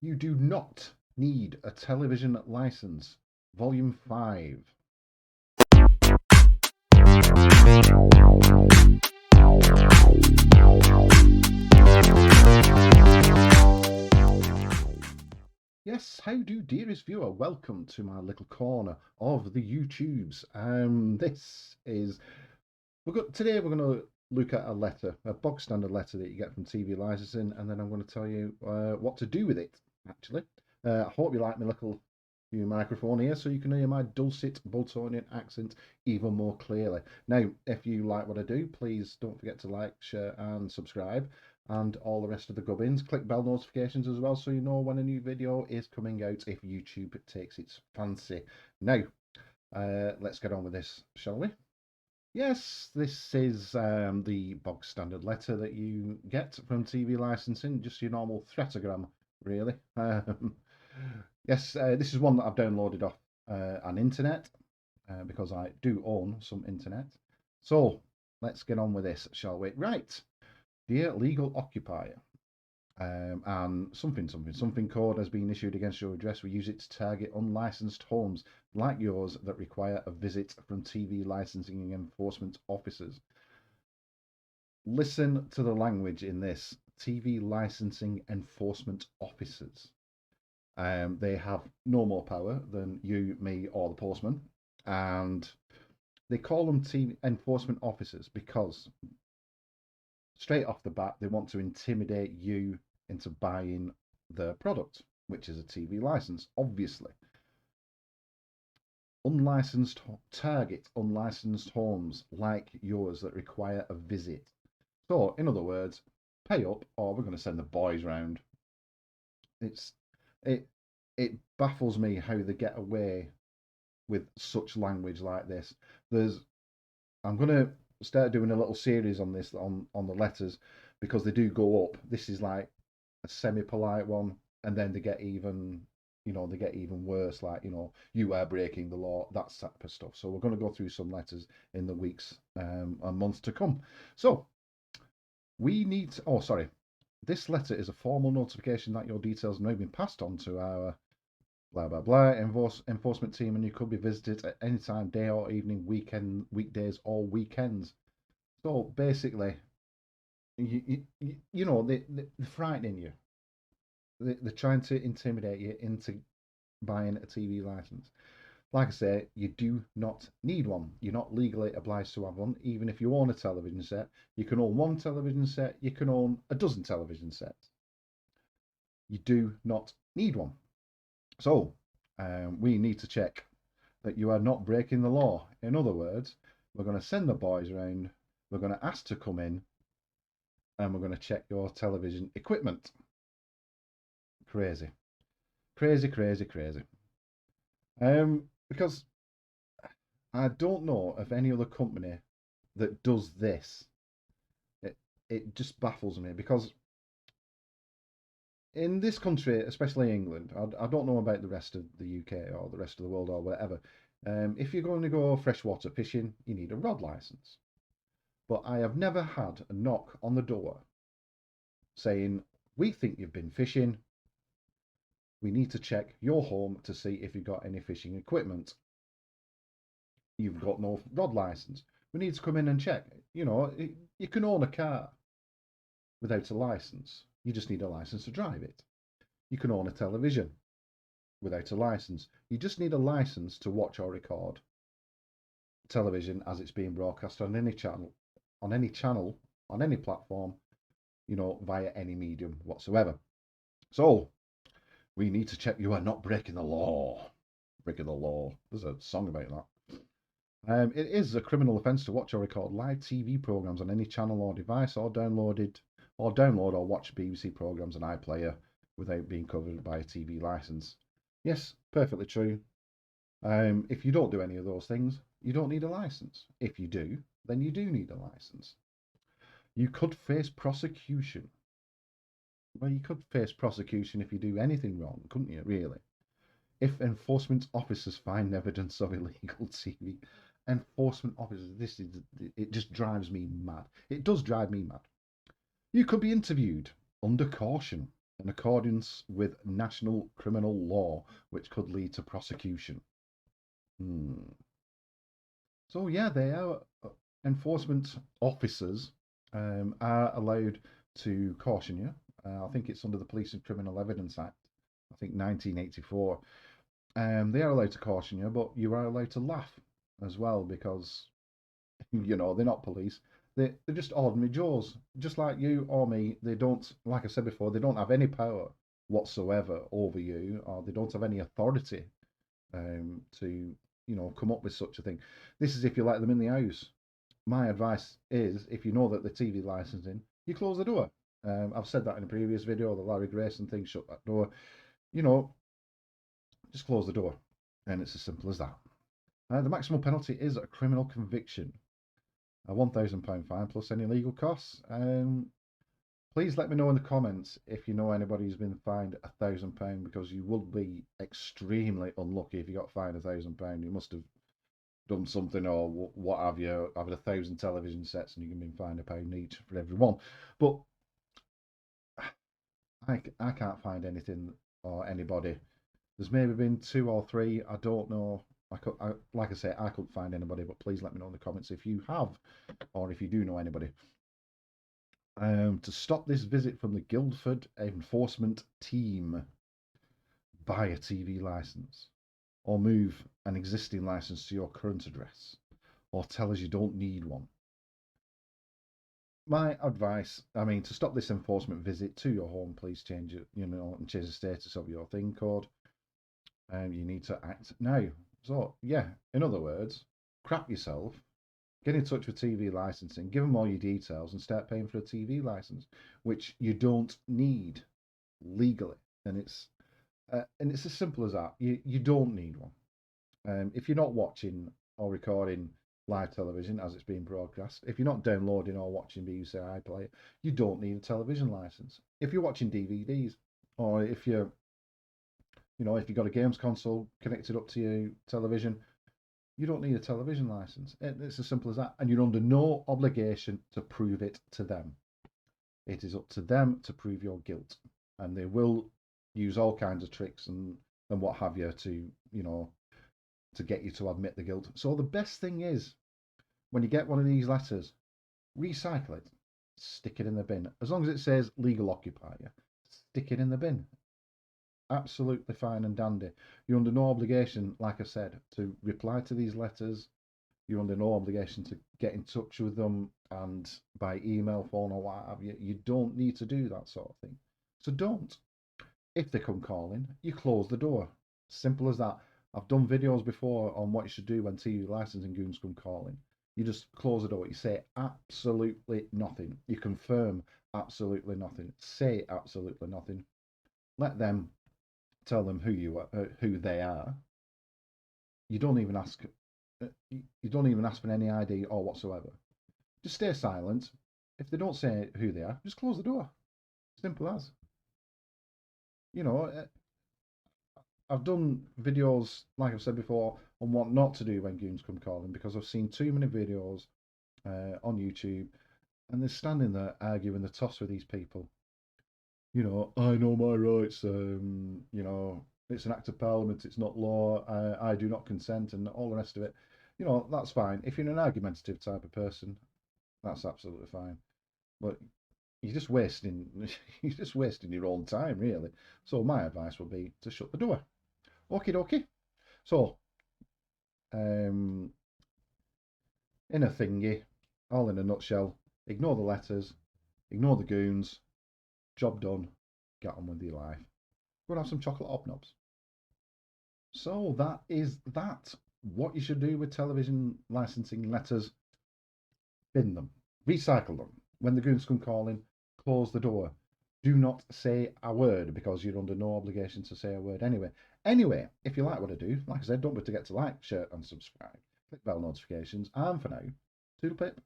You do not need a television license. Volume 5. Yes, howdo dearest viewer, welcome to my little corner of the YouTubes. This is today we're going to look at a letter, a bog standard letter that you get from TV licensing, and then I'm going to tell you what to do with it. Actually, I hope you like my little new microphone here, so you can hear my dulcet Boltonian accent even more clearly. Now, if you like what I do, please don't forget to like, share, and subscribe, and all the rest of the gubbins. Click bell notifications as well, so you know when a new video is coming out if YouTube takes its fancy. Now, let's get on with this, shall we? Yes, this is the bog standard letter that you get from TV licensing, just your normal threatogram, really. Yes, this is one that I've downloaded off an internet because I do own some internet. So let's get on with this, shall we? Right, dear legal occupier, and something code has been issued against your address. We use it to target unlicensed homes like yours that require a visit from TV licensing and enforcement officers. Listen to the language in this. TV licensing enforcement officers. They have no more power than you, me, or the postman, and they call them TV enforcement officers because straight off the bat they want to intimidate you into buying their product, which is a TV license, obviously. Target unlicensed homes like yours that require a visit. So, in other words, pay up or we're going to send the boys round. It's it it baffles me how they get away with such language like this. I'm going to start doing a little series on this on the letters because they do go up. This is like a semi-polite one, and then they get even worse, like, you are breaking the law, that type of stuff. So we're going to go through some letters in the weeks and months to come. So we need to, oh, sorry. This letter is a formal notification that your details have now been passed on to our blah blah blah enforcement team, and you could be visited at any time, day or evening, weekdays or weekends. So basically, they're frightening you. They're trying to intimidate you into buying a TV license. Like I say, you do not need one. You're not legally obliged to have one, even if you own a television set. You can own one television set, you can own a dozen television sets. You do not need one. So, we need to check that you are not breaking the law. In other words, we're going to send the boys around, we're going to ask to come in, and we're going to check your television equipment. Crazy. Crazy, crazy, crazy. Because I don't know of any other company that does this. It it just baffles me because in this country, especially England, I don't know about the rest of the UK or the rest of the world or whatever. If you're going to go freshwater fishing, you need a rod license. But I have never had a knock on the door saying, "We think you've been fishing. We need to check your home to see if you've got any fishing equipment. You've got no rod license. We need to come in and check." You can own a car without a license. You just need a license to drive it. You can own a television without a license. You just need a license to watch or record television as it's being broadcast on any channel, on any platform, via any medium whatsoever. So we need to check you are not breaking the law. Breaking the law. There's a song about that. It is a criminal offence to watch or record live TV programs on any channel or device, or download or watch BBC programs on iPlayer without being covered by a TV license. Yes, perfectly true. If you don't do any of those things, you don't need a license. If you do, then you do need a license. You could face prosecution. Well, you could face prosecution if you do anything wrong, couldn't you, really? If enforcement officers find evidence of illegal TV, enforcement officers, it just drives me mad. It does drive me mad. You could be interviewed under caution. in accordance with national criminal law, which could lead to prosecution. Hmm. So yeah, they are enforcement officers are allowed to caution you. I think it's under the Police and Criminal Evidence Act. I think 1984. They are allowed to caution you, but you are allowed to laugh as well because they're not police. They're just ordinary Joes, just like you or me. They don't, like I said before, they don't have any power whatsoever over you, or they don't have any authority to come up with such a thing. This is if you let them in the house. My advice is, if you know that the TV licensing, you close the door. I've said that in a previous video, the Larry Grayson thing, shut that door. You know, just close the door, and it's as simple as that. The maximum penalty is a criminal conviction, a £1,000 fine plus any legal costs. Please let me know in the comments if you know anybody who's been fined £1,000, because you will be extremely unlucky if you got fined £1,000. You must have done something or what have you, having 1,000 television sets and you can be fined £1 each for every one. But I can't find anything or anybody. There's maybe been 2 or 3. I don't know. Like I say, I couldn't find anybody. But please let me know in the comments if you have, or if you do know anybody. To stop this visit from the Guildford Enforcement Team, buy a TV license, or move an existing license to your current address, or tell us you don't need one. My advice, to stop this enforcement visit to your home, please change it, and change the status of your thing code. You need to act now. So, yeah, in other words, crap yourself, get in touch with TV licensing, give them all your details, and start paying for a TV license, which you don't need legally. And it's as simple as that. You don't need one. If you're not watching or recording live television as it's being broadcast, if you're not downloading or watching BBC iPlayer, you don't need a television license. If you're watching DVDs, or if you've got a games console connected up to your television, you don't need a television license. It's as simple as that. And you're under no obligation to prove it to them. It is up to them to prove your guilt. And they will use all kinds of tricks and what have you to get you to admit the guilt. So the best thing is, when you get one of these letters, recycle it. Stick it in the bin. As long as it says legal occupier, stick it in the bin. Absolutely fine and dandy. You're under no obligation, like I said, to reply to these letters. You're under no obligation to get in touch with them and by email, phone, or what have you. You don't need to do that sort of thing. So don't. If they come calling, you close the door. Simple as that. I've done videos before on what you should do when TV licensing goons come calling. You just close the door. You say absolutely nothing. You confirm absolutely nothing. Say absolutely nothing. Let them tell them who they are. You don't even ask. You don't even ask for any ID or whatsoever. Just stay silent. If they don't say who they are, just close the door. Simple as. You know, I've done videos, like I've said before, on what not to do when goons come calling, because I've seen too many videos on YouTube, and they're standing there arguing the toss with these people. I know my rights. It's an act of parliament. It's not law. I do not consent, and all the rest of it. That's fine. If you're an argumentative type of person, that's absolutely fine. But you're just wasting you're just wasting your own time, really. So my advice would be to shut the door. Okie dokie. So, in a thingy, all in a nutshell, ignore the letters, ignore the goons, job done, get on with your life. Go and have some chocolate hobnobs. So that is that. What you should do with television licensing letters: bin them, recycle them. When the goons come calling, close the door. Do not say a word, because you're under no obligation to say a word anyway. Anyway, if you like what I do, like I said, don't forget to like, share, and subscribe. Click bell notifications. And for now, toodle pip.